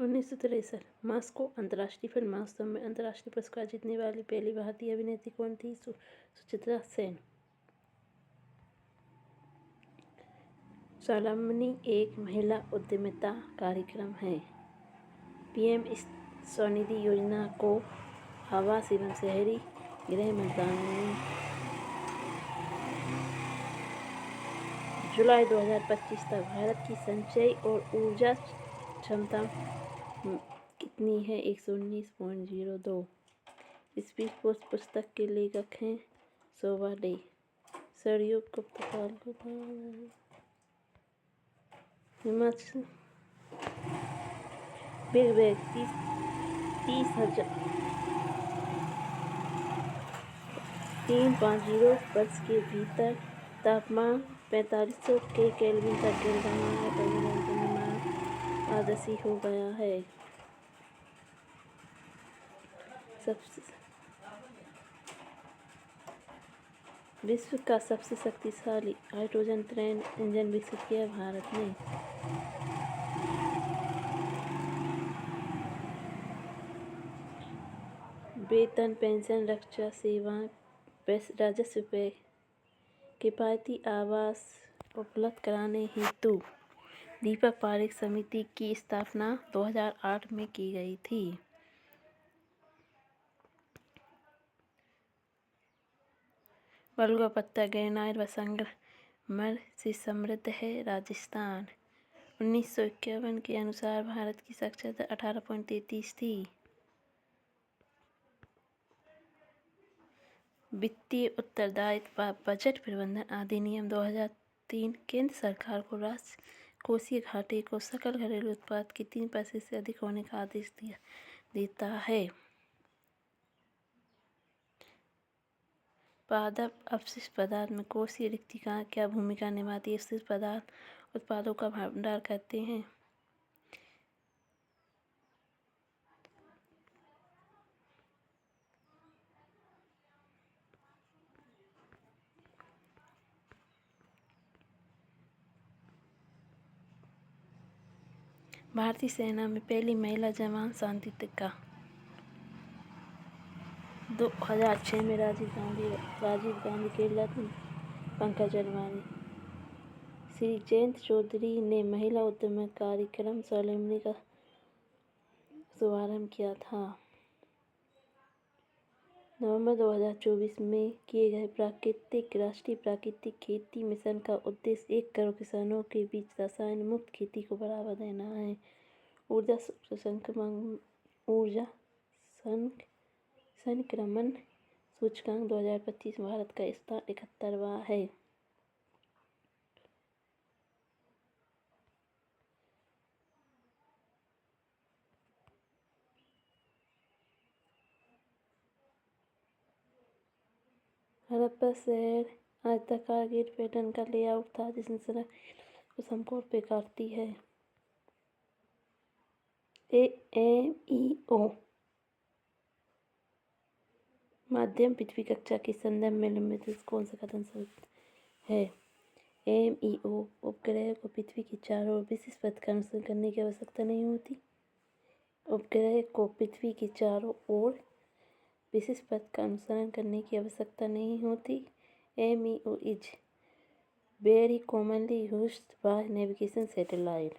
1963 Moscow अंतर्राष्ट्रीय film महोत्सव में अंतर्राष्ट्रीय पुरस्कार जीतने वाली पहली भारतीय अभिनेत्री कौन थी? सुचित्रा सेन। स्वावलंबनी एक महिला उद्यमिता कार्यक्रम है। पीएम स्वनिधि योजना को आवास एवं शहरी गृह मंत्रालय ने जुलाई 2025 तक भारत की संचयी और ऊर्जा क्षमता कितनी है? 119.02। स्पीड पोस्ट पुस्तक के लेखक हैं शोभा डे। सरयुग गुप्तकाल को हिमाचल बिग व्यक्ति 350 वर्ष के भीतर तापमान 4500 के केल्विन तक गिर रहा है। पर्यावरण का निर्माण पारदर्शी हो गया है। विश्व का सबसे शक्तिशाली हाइड्रोजन ट्रेन इंजन विकसित किया भारत ने। वेतन, पेंशन, रक्षा सेवाएं, राजस्व पे किफायती आवास उपलब्ध कराने हेतु दीपक पारेख समिति की स्थापना 2008 में की गई थी। बलुआ पत्थर ग्रेनाइट व संगमरमर से समृद्ध है राजस्थान। 1951 के अनुसार भारत की साक्षरता 18.33 थी। वित्तीय उत्तरदायित्व व बजट प्रबंधन अधिनियम 2003 केंद्र सरकार को राजकोषीय घाटे को सकल घरेलू उत्पाद के 3% से अधिक होने का आदेश देता है। पादप अपशिष्ट पदार्थ में कोशीय रिक्ति का क्या भूमिका निभाती है? अपशिष्ट पदार्थ उत्पादों का भंडार करते हैं। भारतीय सेना में पहली महिला जवान शांति टिक्का 2006 में राजीव गांधी के रत्न पंकज अडवाणी। श्री जयंत चौधरी ने महिला उद्यम कार्यक्रम स्वावलंबनी का शुभारंभ किया था। नवंबर 2024 में किए गए राष्ट्रीय प्राकृतिक खेती मिशन का उद्देश्य 1 करोड़ किसानों के बीच रसायन मुक्त खेती को बढ़ावा देना है। ऊर्जा संक्रमण सूचकांक 2025 भारत का स्थान 71वां है। हड़प्पा शहर आयताकार गेट पैटर्न का लेआउट था जिसने सड़क को समकोण पे काटती है। AMEO माध्यम पृथ्वी कक्षा के संदर्भ में निम्नलिखित कौन सा कथन सही है? AMEO उपग्रह को पृथ्वी के चारों ओर विशिष्ट पथ का अनुसरण करने की आवश्यकता नहीं होती। उपग्रह को पृथ्वी के चारों ओर विशिष्ट पथ का अनुसरण करने की आवश्यकता नहीं होती। AMEO is very commonly used by navigation satellite।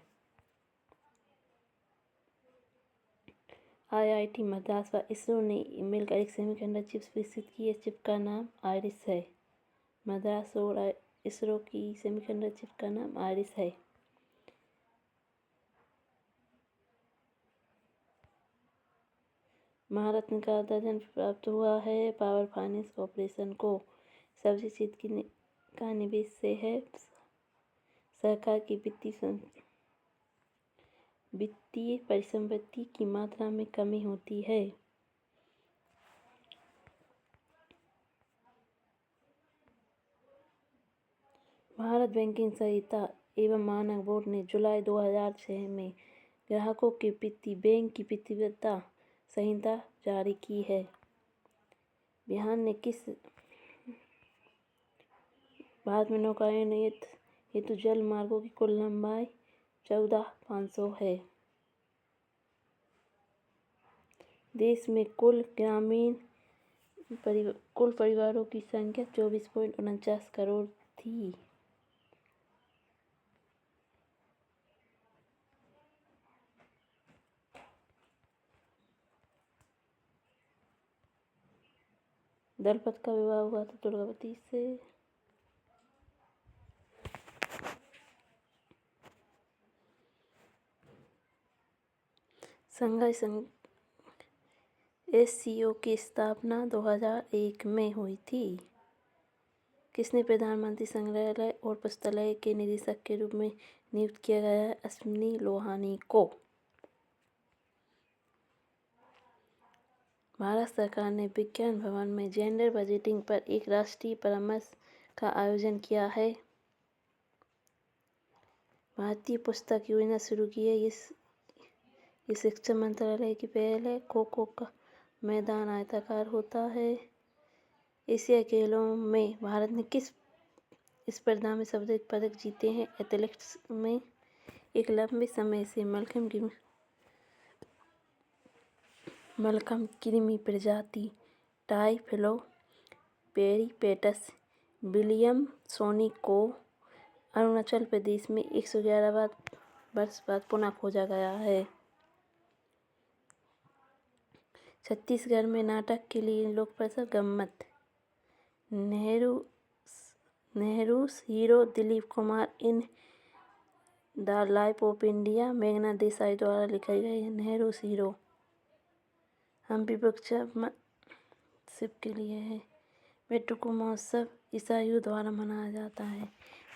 IIT Madras व इसरो ने मिलकर एक सेमीकंडक्टर चिप्स विकसित की है। चिप का नाम आइरिस है। मद्रास और इसरो की सेमीकंडक्टर चिप का नाम आइरिस है। महारत्न का दर्जन प्राप्त हुआ है पावर फाइनेंस कॉर्पोरेशन को। सब्जी क्षेत्र का निवेश से है सरकार की वित्तीय परिसंपत्ति की मात्रा में कमी होती है। भारत बैंकिंग संहिता एवं मानक बोर्ड ने जुलाई 2006 में ग्राहकों के प्रति बैंक की प्रतिबद्धता संहिता जारी की है। बिहार ने किस भारत में नौकायन हेतु जल मार्गों की कुल लंबाई 14,500 है। देश में कुल परिवारों की संख्या 24.49 करोड़ थी। दलपत का विवाह हुआ था दुर्गावती से। संघाई संघ SCO की स्थापना 2001 में हुई थी। किसने प्रधानमंत्री संग्रहालय और पुस्तकालय के निदेशक के रूप में नियुक्त किया गया है? अश्विनी लोहानी को। भारत सरकार ने विज्ञान भवन में जेंडर बजटिंग पर एक राष्ट्रीय परामर्श का आयोजन किया है। भारतीय पुस्तक योजना शुरू की है। ये शिक्षा मंत्रालय की पहल है। खो खो का मैदान आयताकार होता है। एशियाई खेलों में भारत ने किस स्पर्धा में सर्वाधिक पदक जीते हैं? एथलेटिक्स में। एक लंबे समय से मलकम कृमि प्रजाति टाइफिलोपेरिपेटस विलियमसोनी को अरुणाचल प्रदेश में 111 वर्ष बाद पुनः खोजा गया है। छत्तीसगढ़ में नाटक के लिए लोकप्रसिद्ध गम्मत Nehru's hero Dilip Kumar in the life of India मेघना देसाई द्वारा लिखा गया है। नेहरू's हीरो हम्पी वृक्षोत्सव के लिए है। वेटुकु महोत्सव ईसाइयों द्वारा मनाया जाता है।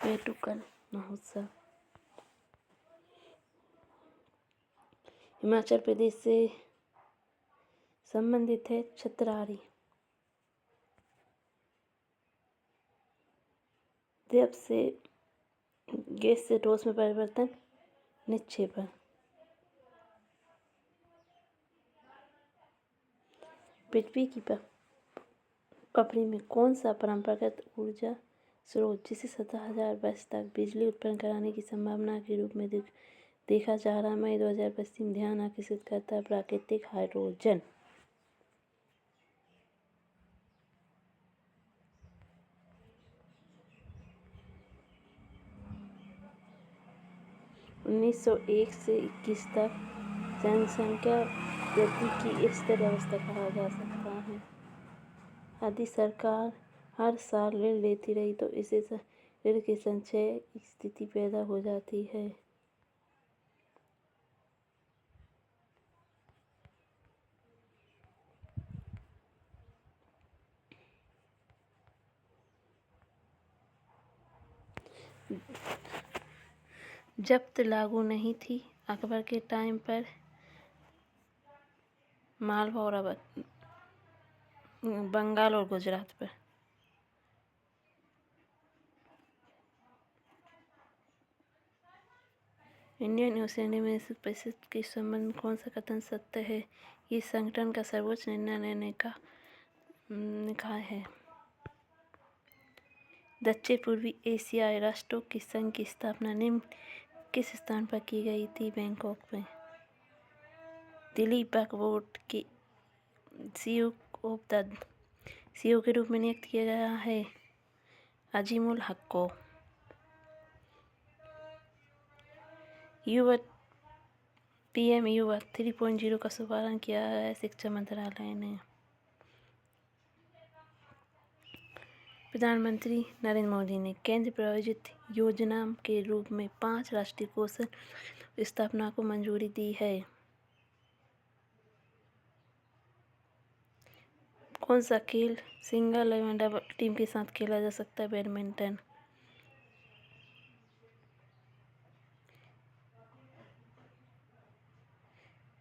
वेटुकन महोत्सव हिमाचल प्रदेश से संबंधित है। छतरारी द्रव से गैस से ठोस में परिवर्तन निक्षेपण। पृथ्वी की पपड़ी में कौन सा परंपरागत ऊर्जा स्रोत जिसे 70,000 वर्ष तक बिजली उत्पन्न कराने की संभावना के रूप में देखा जा रहा है? मई 2025 ध्यान आकर्षित करता है। प्राकृतिक हाइड्रोजन। 1901 से 21 तक जनसंख्या वृद्धि की स्थिर अवस्था कहा जा सकता है। यदि सरकार हर साल ऋण लेती रही तो इससे ऋण के संचय की स्थिति पैदा हो जाती है। जब्त लागू नहीं थी अकबर के टाइम पर मालवा और बंगाल और गुजरात पर। इंडियन ओशियन एडमिनिस्ट्रेशन परिषद के संबंध में कौन सा कथन सत्य है? ये संगठन का सर्वोच्च निर्णय लेने का निकाय है। दक्षिण पूर्वी एशियाई राष्ट्रों के संघ की स्थापना निम्न किस स्थान पर की गई थी? बैंकॉक में। दिल्ली वक्फ बोर्ड के CEO के रूप में नियुक्त किया गया है अजीमुल हक को। PM युवा 3.0 का शुभारंभ किया है शिक्षा मंत्रालय ने। प्रधानमंत्री नरेंद्र मोदी ने केंद्र प्रायोजित योजना के रूप में 5 राष्ट्रीय कौशल स्थापना को मंजूरी दी है। कौन सा खेल सिंगल एवं डबल टीम के साथ खेला जा सकता है? बैडमिंटन।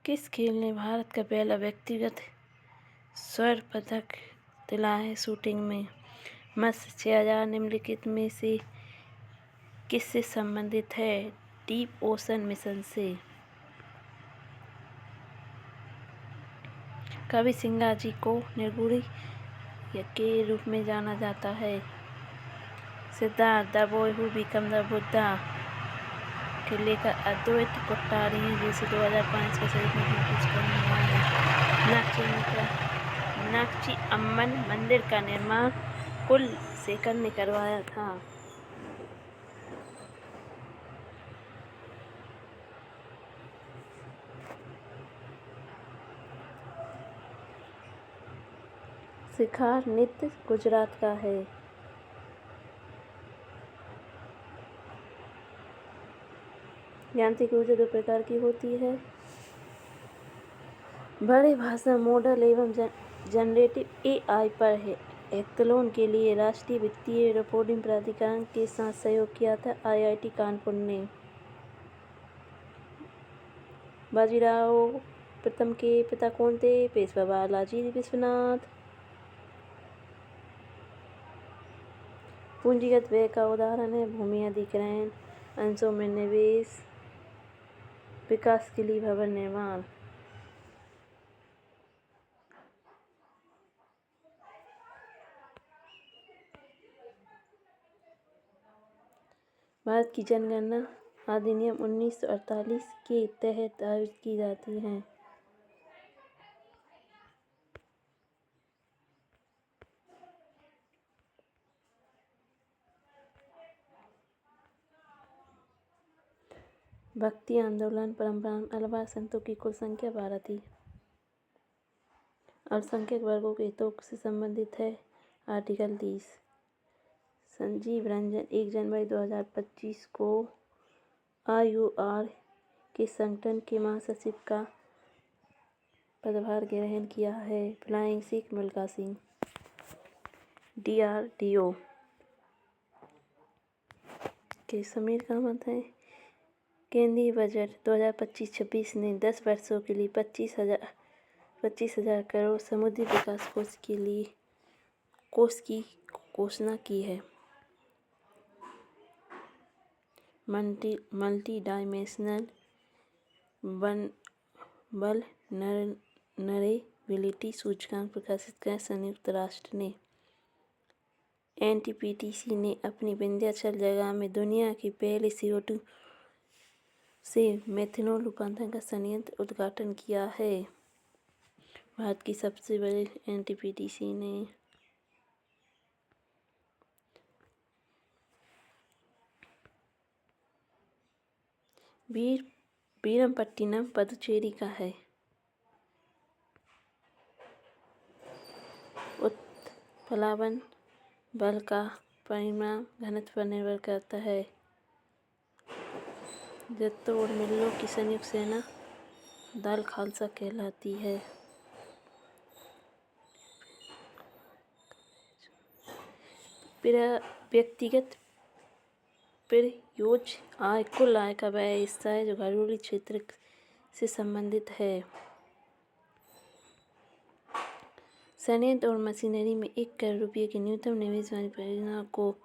किस खेल ने भारत का पहला व्यक्तिगत स्वर्ण पदक दिलाया है? शूटिंग में। मत्स्य 6000 निम्नलिखित में से किससे संबंधित है? डीप ओशन मिशन से। कवि सिंगाजी को निर्गुणी के रूप में जाना जाता है। Siddharth the boy who become the Buddha. के लेकर अद्वैत कोट्टारी हैं, जिसे 2005 के शरीर में कुछ करने वाले नागची अम्मन मंदिर का निर्माण कुलशेखर ने करवाया था। सिखार नृत्य गुजरात का है। यांत्रिक ऊर्जा 2 प्रकार की होती है, बड़े भाषा मॉडल एवं जनरेटिव एआई पर है। हेक्थलोन के लिए राष्ट्रीय वित्तीय रिपोर्टिंग प्राधिकरण के साथ सहयोग किया था आईआईटी कानपुर ने। बाजीराव प्रथम के पिता कौन थे? पेशवा बालाजी विश्वनाथ। पूंजीगत व्यय का उदाहरण है भूमि अधिग्रहण, अंशों में निवेश, विकास के लिए भवन निर्माण। भारत की जनगणना अधिनियम 1948 के तहत आयोजित की जाती है। भक्ति आंदोलन परंपरा अलवा संतों की कुल संख्या 12 थी। अल्पसंख्यक वर्गों के हितों से संबंधित है आर्टिकल 30। संजीव रंजन 1 जनवरी 2025 को IUR के संगठन के महासचिव का पदभार ग्रहण किया है। फ्लाइंग सिख मिल्खा सिंह। DRDO के समीर कामत है। केंद्रीय बजट 2025-26 ने 10 वर्षों के लिए 25,000 करोड़ समुद्री विकास कोष की घोषणा की है। मल्टी डायमेंशनल वल्नरेबिलिटी सूचकांक प्रकाशित कर संयुक्त राष्ट्र ने NTPC ने अपनी विंध्याचल जगह में दुनिया की पहले CO2 से मेथनॉल रूपांतरण का संयंत्र उद्घाटन किया है। भारत की सबसे बड़े NTPC ने वीरमपट्टिनम पुदुचेरी का है। उत्प्लावन बल का परिमाण घनत्व पर निर्भर करता है। जत्थों और मिल्लों की संयुक्त सेना दल खालसा कहलाती है। व्यक्तिगत प्रयोज्य आय कुल आय का वह हिस्सा है जो घरेलू क्षेत्र से संबंधित है। संयंत्र और मशीनरी में 1 करोड़ रुपये की न्यूनतम निवेश वाली परियोजना को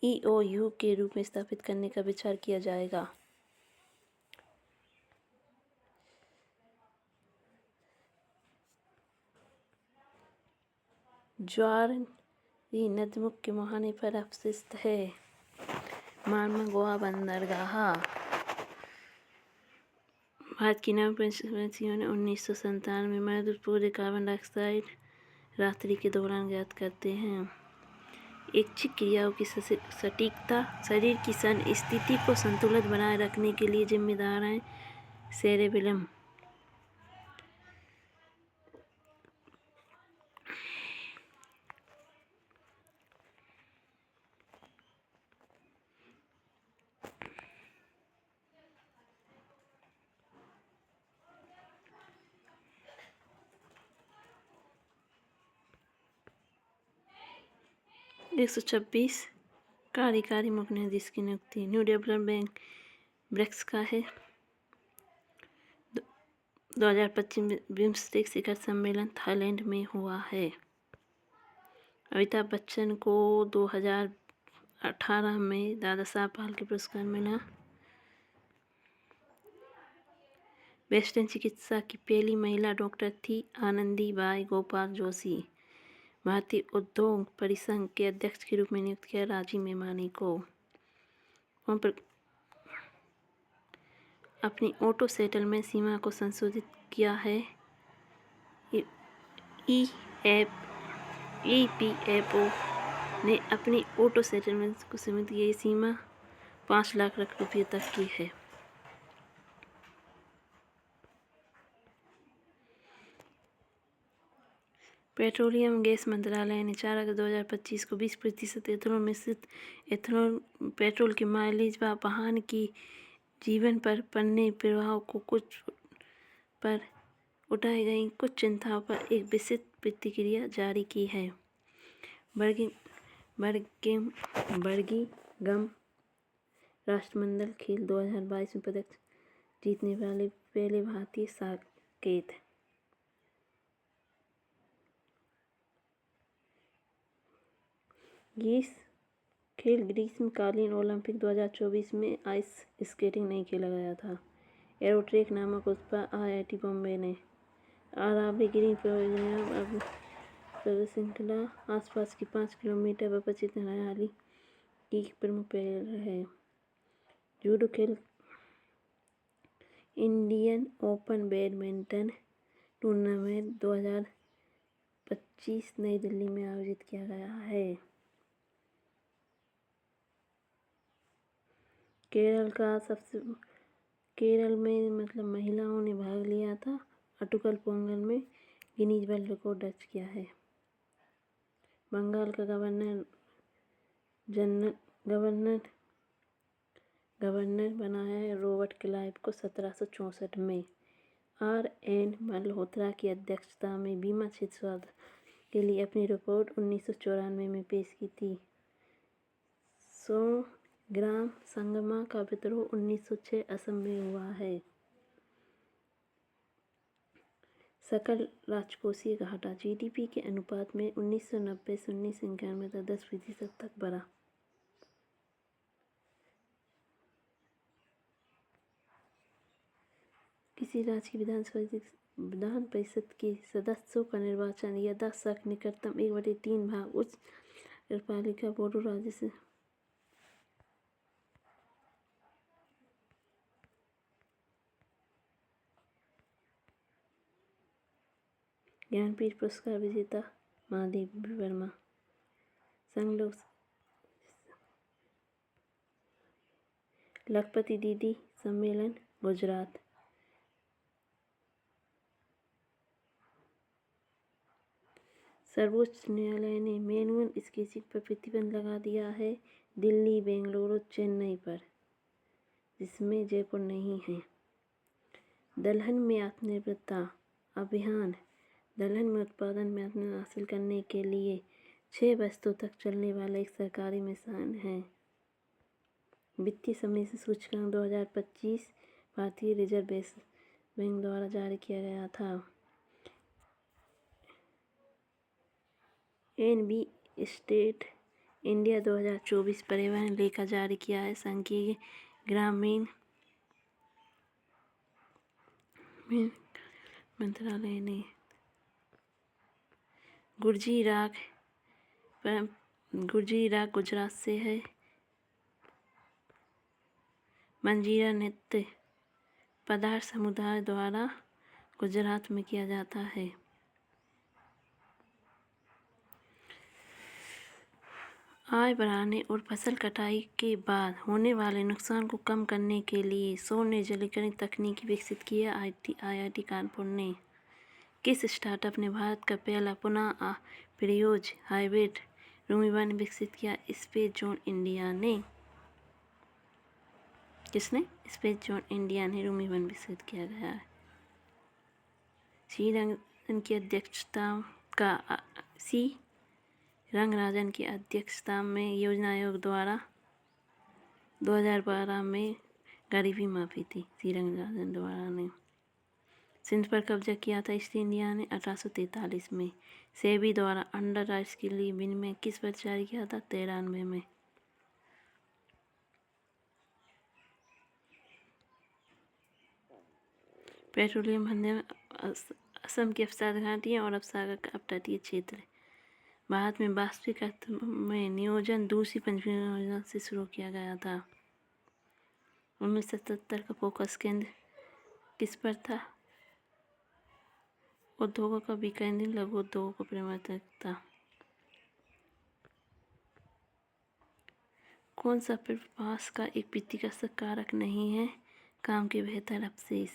EOU के रूप में स्थापित करने का विचार किया जाएगा। ज्वारी नद मुख्य मुहाने पर अवशिष्ट है। मालमा गोवा बंदरगाह। भारत की नवप्रवासियों ने 1997 में महत्वपूर्ण कार्बन डाइऑक्साइड रात्रि के दौरान ज्ञात करते हैं। ऐच्छिक क्रियाओं की सटीकता शरीर की स्थिति को संतुलित बनाए रखने के लिए जिम्मेदार है। सेरेबेलम। एक 126 कार्यकारी मुख्य निर्देश की नियुक्ति न्यू डेवलपमेंट बैंक ब्रिक्स का है। 2025 बिम्स्टेक शिखर सम्मेलन थाईलैंड में हुआ है। अमिताभ बच्चन को 2018 में दादा साहब फाल्के पुरस्कार मिला। वेस्टर्न चिकित्सा की पहली महिला डॉक्टर थी आनंदीबाई गोपाल जोशी। भारतीय उद्योग परिसंघ के अध्यक्ष के रूप में नियुक्त किया राजीव मेमानी को। अपनी ऑटो सेटलमेंट सीमा को संशोधित किया है। EPFO ने अपनी ऑटो सेटलमेंट को सीमित की सीमा 5 लाख रुपये तक की है। पेट्रोलियम गैस मंत्रालय ने 4 अगस्त 2025 को 20% एथेनॉल मिश्रित एथेनॉल पेट्रोल के माइलेज व वाहन की जीवन पर पड़ने प्रभाव को कुछ पर उठाई गई कुछ चिंताओं पर एक विस्तृत प्रतिक्रिया जारी की है। बर्मिंघम राष्ट्रमंडल खेल 2022 में पदक जीतने वाले पहले भारतीय साकेत। ग्रीष्मकालीन ओलंपिक 2024 में आइस स्केटिंग नहीं खेला गया था। एरोट्रैक नामक उत्पाद IIT बॉम्बे ने अरावली ग्रीन परियोजना श्रृंखला आसपास की 5 किलोमीटर व 25 हरियाली की प्रमुख पहल है। जूडो खेल इंडियन ओपन बैडमिंटन टूर्नामेंट 2025 नई दिल्ली में आयोजित किया गया है। केरल में महिलाओं ने भाग लिया था। अटुकल पोंगल में गिनीज वर्ल्ड रिकॉर्ड दर्ज किया है। बंगाल का गवर्नर बनाया है रॉबर्ट क्लाइव को 1764 में। RN मल्होत्रा की अध्यक्षता में बीमा क्षेत्र स्वास्थ्य के लिए अपनी रिपोर्ट 1994 में पेश की थी। 100 ग्राम संगमा का विद्रोह 1906 असम में हुआ है। सकल राजकोषीय घाटा GDP के अनुपात में 1990 से 1991 तक 10% तक बढ़ा। किसी राज्य की विधान परिषद के सदस्यों का निर्वाचन यथाशक्ति निकटतम 1/3 भाग उच्च नगरपालिका बोर्डों राज्य से ज्ञानपीठ पुरस्कार विजेता महादेवी वर्मा। संघ लोक लखपति दीदी सम्मेलन गुजरात। सर्वोच्च न्यायालय ने मैनुअल स्केचिंग पर प्रतिबंध लगा दिया है। दिल्ली, बेंगलुरु, चेन्नई पर, जिसमें जयपुर नहीं है। दलहन में आत्मनिर्भरता अभियान। दलहन में उत्पादन में आत्मनिर्भरता हासिल करने के लिए 6 वर्षों तक चलने वाला एक सरकारी मिशन है। वित्तीय समस्या सूचकांक 2025 भारतीय रिजर्व बैंक द्वारा जारी किया गया था। NB स्टेट इंडिया 2024 परिवहन लेखा जारी किया है। संघीय ग्रामीण मंत्रालय ने गुर्जी राग गुजरात से है। मंजीरा नृत्य पदार्थ समुदाय द्वारा गुजरात में किया जाता है। आय बढ़ाने और फसल कटाई के बाद होने वाले नुकसान को कम करने के लिए सौर निर्जलीकरण तकनीक विकसित की है। IIT कानपुर ने। किस स्टार्टअप ने भारत का पहला पुनः प्रयोज्य हाइब्रिड रूमी-1 विकसित किया? स्पेस जोन इंडिया ने। किसने? स्पेस जोन इंडिया ने रूमी-1 विकसित किया गया है। रंगराजन की अध्यक्षता में योजना आयोग द्वारा 2012 में गरीबी माफी थी। सी रंगराजन द्वारा ने सिंध पर कब्जा किया था ईस्ट इंडिया ने 1843 में। सेबी द्वारा अंडर राइट्स के लिए विनिमय किस वर्ष जारी किया था? 93 में। पेट्रोलियम असम की अवसाद घाटियाँ और अवसागर का अपतटीय क्षेत्र। भारत में वास्तविक अर्थ में नियोजन दूसरी पंचवर्षीय योजना से शुरू किया गया था। 1977 का फोकस केंद्र किस पर था? उद्योगों का विकेंद्रीकरण, लघु उद्योगों को प्राथमिकता। कौन सा प्रवास का एक वित्तीय कारक नहीं है? काम के बेहतर अवशेष।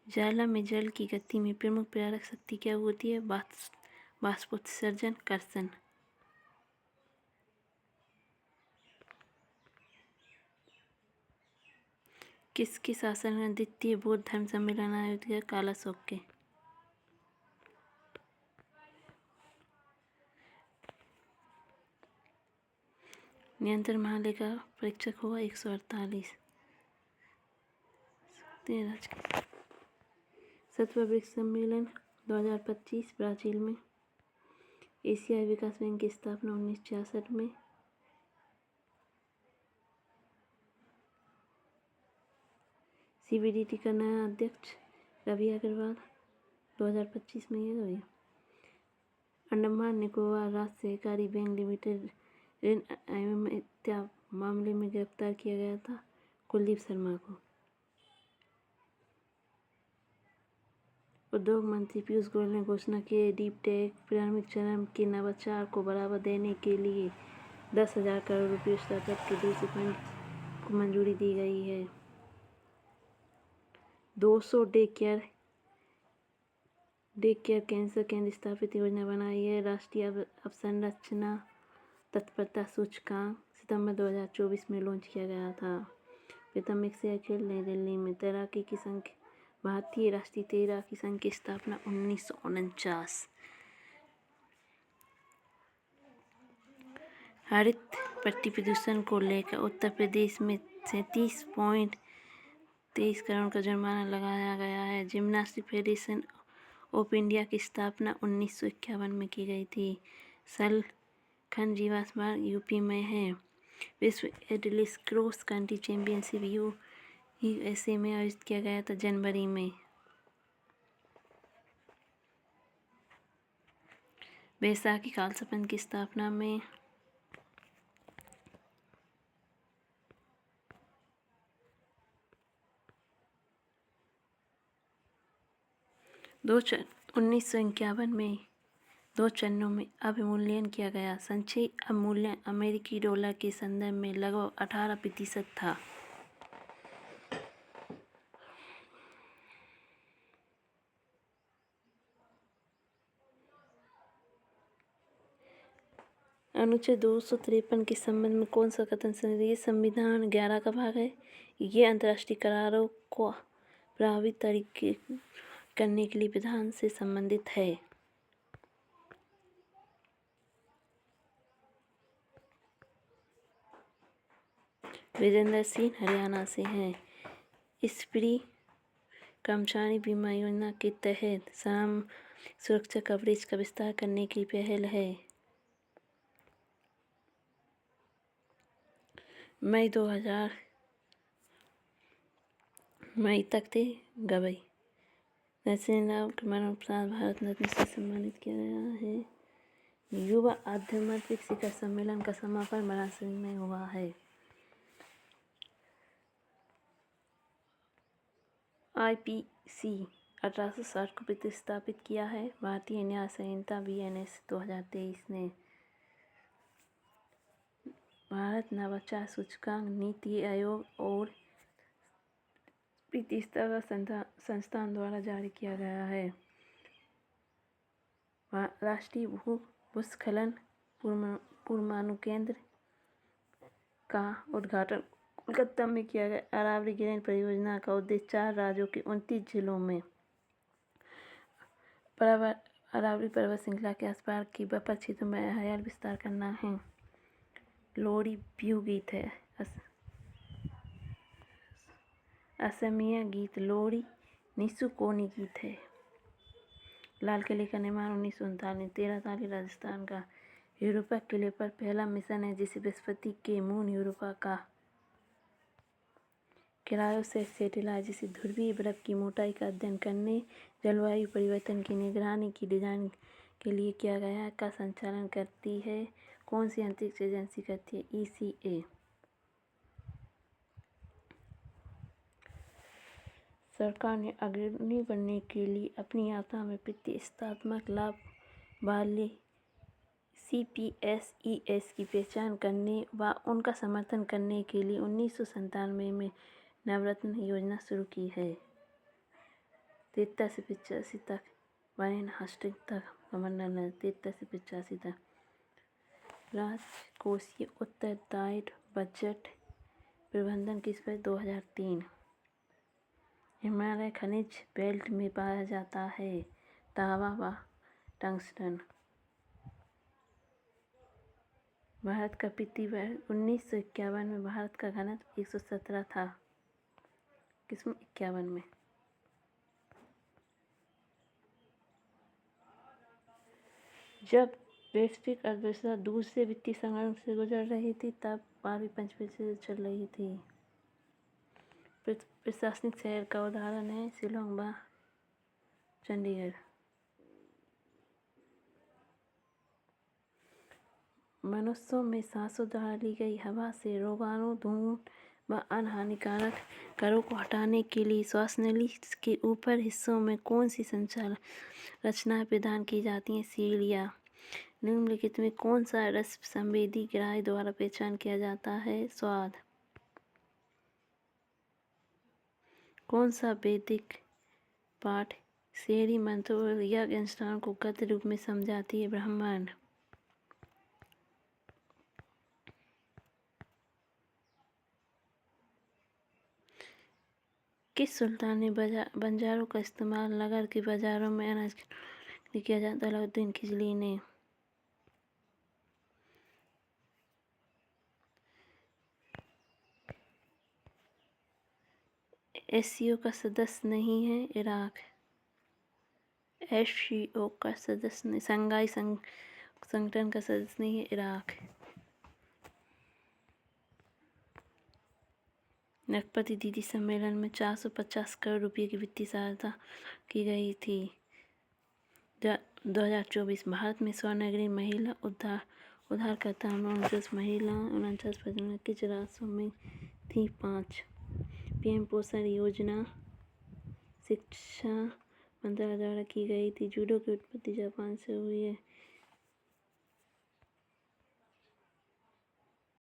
जालम में जल की गति में प्रमुख प्रेरक शक्ति क्या होती है? बाष्पोत्सर्जन, कर्षण। किसके शासन में द्वितीय बौद्ध धर्म सम्मेलन आयोजित किया? कालाशोक के। नियंत्रण महालेखा परीक्षक हुआ 148। 7वां ब्रिक्स सम्मेलन 2025 ब्राजील में। एशियाई विकास बैंक की स्थापना 1966 में। CBDT का नया अध्यक्ष रवि अग्रवाल 2025 में है भैया। अंडमान निकोबार राज्य सहकारी बैंक लिमिटेड ऋण अनियमितता मामले में गिरफ्तार किया गया था कुलदीप शर्मा को। उद्योग मंत्री पीयूष गोयल ने घोषणा की डीप टेक प्रारंभिक चरण के नवाचार को बढ़ावा देने के लिए 10,000 करोड़ रुपये स्टार्टअप के दूसरे फंड को मंजूरी दी गई है। 200 डे केयर कैंसर केंद्र स्थापित योजना बनाई है। राष्ट्रीय अवसंरचना तत्परता सूचकांक सितंबर 2024 में लॉन्च किया गया था। प्रथम एशियाई खेल नई दिल्ली में। तैराकी की संघ भारतीय राष्ट्रीय तैराकी संघ की स्थापना 1949। हरित पट्टी प्रदूषण को लेकर उत्तर प्रदेश में 37.23 करोड़ का जुर्माना लगाया गया है। जिम्नास्टिक फेडरेशन ऑफ इंडिया की स्थापना 1951 में की गई थी। सलखन जीवाश्म पार्क यूपी में है। विश्व athletics cross country championship USA में आयोजित किया गया था जनवरी में। बैसाखी खालसा पंथ की स्थापना में। दो 1951 में 2 चरणों में अवमूल्यन किया गया। संचयी अवमूल्यन अमेरिकी डॉलर के संदर्भ में लगभग 18% था। अनुच्छेद 253 के संबंध में कौन सा कथन संसदीय संविधान 11 का भाग है? ये अंतर्राष्ट्रीय करारों को प्रभावी तरीके करने के लिए विधान से संबंधित है। विजेंद्र सिंह हरियाणा से हैं। स्त्री कर्मचारी बीमा योजना के तहत श्रम सुरक्षा कवरेज का विस्तार करने की पहल है। मई तक थे गवई। नरसिंह मरणोपरांत भारत रत्न से सम्मानित किया गया है। युवा आध्यात्मिक शिखर सम्मेलन का समापन वाराणसी में हुआ है। IPC 1860 को प्रतिस्थापित किया है। भारतीय न्याय संहिता BNS 2023 ने। भारत नवाचार सूचकांक नीति आयोग और प्रतिष्ठा संस्थान द्वारा जारी किया गया है। राष्ट्रीय भूस्खलन पूर्वानुमान केंद्र का उद्घाटन कोलकाता में किया गया। अरावली ग्रेन परियोजना का उद्देश्य 4 राज्यों के 29 जिलों में अरावली पर्वत श्रृंखला के आसपास के बफर क्षेत्रों में हरियाली विस्तार करना है। लोरी बिहू गीत है। असमिया गीत लोरी निसुकोनी गीत है। लाल किले का निर्माण 1939। 13 ताली राजस्थान का यूरोपा किले पर पहला मिशन है जिसे बृहस्पति के मून यूरोपा का क्रायोसेट सैटेलाइट जिसे ध्रुवीय बर्फ की मोटाई का अध्ययन करने जलवायु परिवर्तन की निगरानी की डिजाइन के लिए किया गया का संचालन करती है। कौन सी अंतरिक्ष एजेंसी करती है? ECA। सरकार ने अग्रणी बनने के लिए अपनी यात्रा में प्रतिस्पर्धात्मक लाभ वाले CPSEs की पहचान करने व उनका समर्थन करने के लिए 1997 में नवरत्न योजना शुरू की है। 73 से 85 तक वारेन हेस्टिंग्स तक कमांडर 73 से 85 तक राजकोषीय उत्तरदायित्व बजट प्रबंधन की स्पष्ट 2003 हिमालय खनिज बेल्ट में पाया जाता है तांबा व टंगस्टन। भारत का पृथ्वी पर 1951 में भारत का घनत्व 117 था। किसमें? 51 में। जब वैश्विक अर्थव्यवस्था दूसरे वित्तीय संकट से गुजर रही थी तब 12वीं पंचवार्षिक चल रही थी। प्रशासनिक शहर का उदाहरण है शिलोंग व चंडीगढ़। मनुष्यों में सांसों द्वारा ली गई हवा से रोगाणु, धूल व अन्य हानिकारक कणों को हटाने के लिए श्वास नली के ऊपर हिस्सों में कौन सी संचालन रचनाएं प्रदान की जाती हैं? सीढ़ियाँ। निम्नलिखित में कौन सा रस संवेदी ग्राही द्वारा पहचान किया जाता है? स्वाद। कौन सा वैदिक पाठ शेरी मंत्रों और यज्ञ अनुष्ठान को गद्य रूप में समझाती है? ब्राह्मण। किस सुल्तान ने बंजारों का इस्तेमाल नगर के बाजारों में अनाज के लिए किया जाता? अलाउद्दीन खिलजी ने। SCO का सदस्य नहीं है इराक। SCO का सदस्य नहीं, शंघाई संगठन का सदस्य नहीं है इराक। लखपति दीदी सम्मेलन में 450 करोड़ रुपए की वित्तीय सहायता की गई थी। 2024 भारत में स्वर्णगिरी महिला उद्धारकर्ता 49 महिला 49 प्रजनन किस राज्यों में थी? 5। PM पोषण योजना शिक्षा मंत्रालय द्वारा की गई थी। जूडो की उत्पत्ति जापान से हुई है।